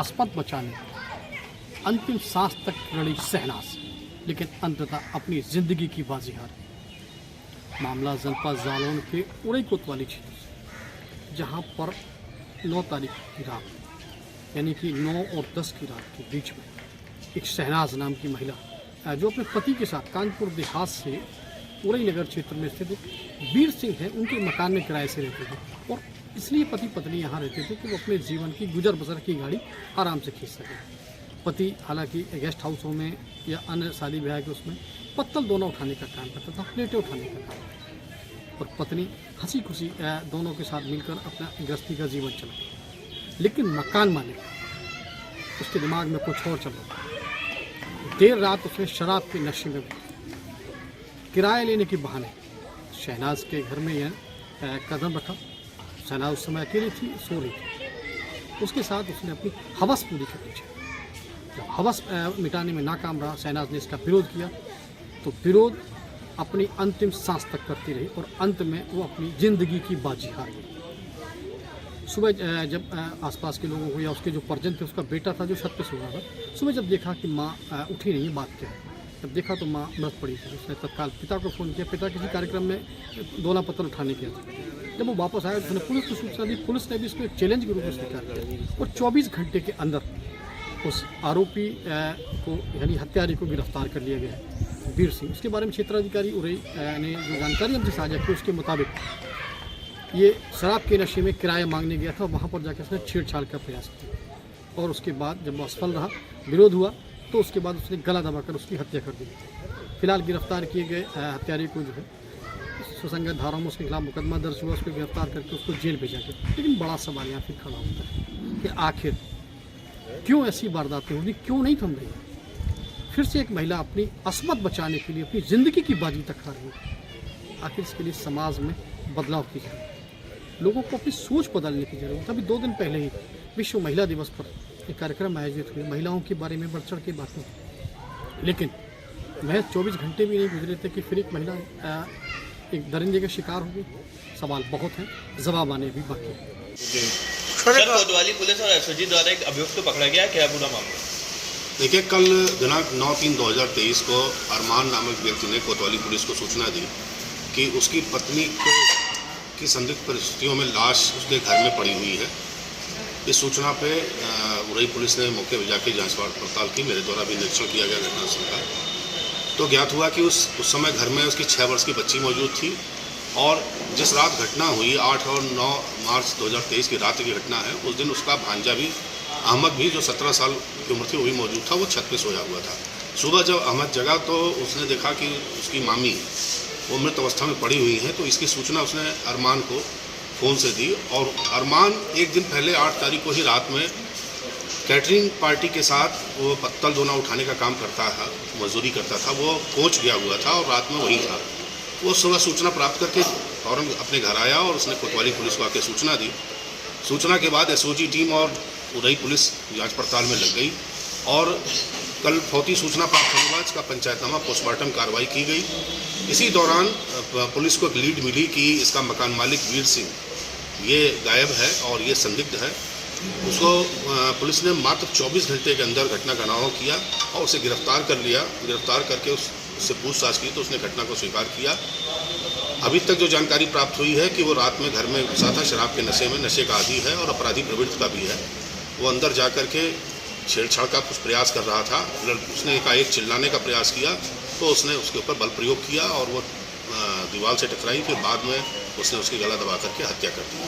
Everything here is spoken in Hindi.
अस्पत बचाने अंतिम सांस तक लड़ी शहनाज, लेकिन अंततः अपनी जिंदगी की बाजी हारी। मामला जनपद जालौन के उड़ई कोतवाली क्षेत्र से, जहां पर 9 तारीख की रात यानी कि 9 और 10 की रात के बीच में एक शहनाज नाम की महिला जो अपने पति के साथ कानपुर देहात से उड़ई नगर क्षेत्र में स्थित वीर सिंह है, उनके मकान में किराए से रहते थे और इसलिए पति पत्नी यहाँ रहते थे कि वो अपने जीवन की गुजर बसर की गाड़ी आराम से खींच सके। पति हालांकि गेस्ट हाउसों में या अन्य शादी ब्याह के उसमें पत्तल दोनों उठाने का काम करता था, प्लेटें उठाने का काम, और पत्नी हंसी खुशी दोनों के साथ मिलकर अपना गृहस्थी का जीवन चला। लेकिन मकान मालिक, उसके दिमाग में कुछ और चल रहा था। देर रात उसने शराब के नशे में किराया लेने के बहाने शहनाज के घर में यह कदम रखा। शहनाज उस समय अकेली थी, सो रही थी। उसके साथ उसने अपनी हवस पूरी कर ली। जब हवस मिटाने में नाकाम रहा, शहनाज ने इसका विरोध किया, तो विरोध अपनी अंतिम सांस तक करती रही और अंत में वो अपनी ज़िंदगी की बाजी हार गई। सुबह जब आसपास के लोगों को या उसके जो परिजन थे, उसका बेटा था जो छत पे सो रहा था, सुबह जब देखा कि माँ उठी नहीं, बात क्या है, जब देखा तो माँ मृत पड़ी थी। उसने तत्काल पिता को फ़ोन किया। पिता किसी कार्यक्रम में दोना पत्थर उठाने गया था। जब वो वापस आया तो उसने पुलिस को सूचना दी। पुलिस ने भी इसको एक चैलेंज के रूप में स्वीकार किया और 24 घंटे के अंदर उस आरोपी को यानी हत्यारे को गिरफ्तार कर लिया गया है, वीर सिंह। उसके बारे में क्षेत्राधिकारी उड़ई ने जो जानकारी हमसे साझा की, उसके मुताबिक ये शराब के नशे में किराया मांगने गया था। वहाँ पर जाकर उसने छेड़छाड़ का प्रयास किया और उसके बाद जब वो असफल रहा, विरोध हुआ, तो उसके बाद उसने गला दबाकर उसकी हत्या कर दी। फिलहाल गिरफ्तार किए गए हत्यारे को जो है सुसंगत धाराओं में उसके खिलाफ मुकदमा दर्ज हुआ, उसको गिरफ्तार करके उसको जेल भेजा गया। लेकिन बड़ा सवाल यहाँ फिर खड़ा होता है कि आखिर क्यों ऐसी वारदातें होगी, क्यों नहीं थम रही? फिर से एक महिला अपनी अस्मत बचाने के लिए अपनी ज़िंदगी की बाजी तक हार गई। आखिर इसके लिए समाज में बदलाव की जरूरत है, लोगों को अपनी सोच बदलने की जरूरत है। अभी 2 दिन पहले ही विश्व महिला दिवस पर एक कार्यक्रम आयोजित हुए, महिलाओं के बारे में बढ़ चढ़ के बातें, लेकिन महज 24 घंटे भी नहीं गुजरे थे कि फिर एक महिला एक दरिंदे का शिकार हो गई। सवाल बहुत हैं, जवाब आने भी बाकी है। कोतवाली पुलिस और एसओजी द्वारा एक अभियुक्त को पकड़ा गया, क्या पूरा मामला? देखिए, कल दिनांक 9/3/2023 को अरमान नामक व्यक्ति ने कोतवाली पुलिस को सूचना दी कि उसकी पत्नी की संदिग्ध परिस्थितियों में लाश उसके घर में पड़ी हुई है। इस सूचना पे उड़ई पुलिस ने मौके पर जाकर जांच पड़ताल की। मेरे द्वारा भी निरीक्षण किया गया घटनास्थल का, तो ज्ञात हुआ कि उस समय घर में उसकी 6 वर्ष की बच्ची मौजूद थी और जिस रात घटना हुई 8 और 9 मार्च 2023 की रात की घटना है, उस दिन उसका भांजा भी अहमद भी जो 17 साल की उम्र थी वो भी मौजूद था। वो छत पे सोया हुआ था। सुबह जब अहमद जगा तो उसने देखा कि उसकी मामी वो मृत अवस्था में पड़ी हुई हैं, तो इसकी सूचना उसने अरमान को फ़ोन से दी। और अरमान एक दिन पहले 8 तारीख को ही रात में कैटरिंग पार्टी के साथ वो पत्तल दोना उठाने का काम करता था, मजदूरी करता था। वो कोच गया हुआ था और रात में वही था। वो सुबह सूचना प्राप्त करके फ़ौरन अपने घर आया और उसने कोतवाली पुलिस को आके सूचना दी। सूचना के बाद एसओजी टीम और उड़ई पुलिस जांच पड़ताल में लग गई और कल फौती सूचना प्राप्त होने बाद इसका पंचायतनामा पोस्टमार्टम कार्रवाई की गई। इसी दौरान पुलिस को एक लीड मिली कि इसका मकान मालिक वीर सिंह ये गायब है और ये संदिग्ध है। उसको पुलिस ने मात्र 24 घंटे के अंदर घटना का अनावरण किया और उसे गिरफ्तार कर लिया। गिरफ्तार करके उससे पूछताछ की तो उसने घटना को स्वीकार किया। अभी तक जो जानकारी प्राप्त हुई है कि वो रात में घर में घुसा था, शराब के नशे का आदी है और अपराधी प्रवृत्ति का भी है। वो अंदर जा कर के छेड़छाड़ का कुछ प्रयास कर रहा था। उसने एकाएक चिल्लाने का प्रयास किया तो उसने उसके ऊपर बल प्रयोग किया और वो दीवार से टकराई। फिर बाद में उसने उसकी गला दबा करके हत्या कर दी।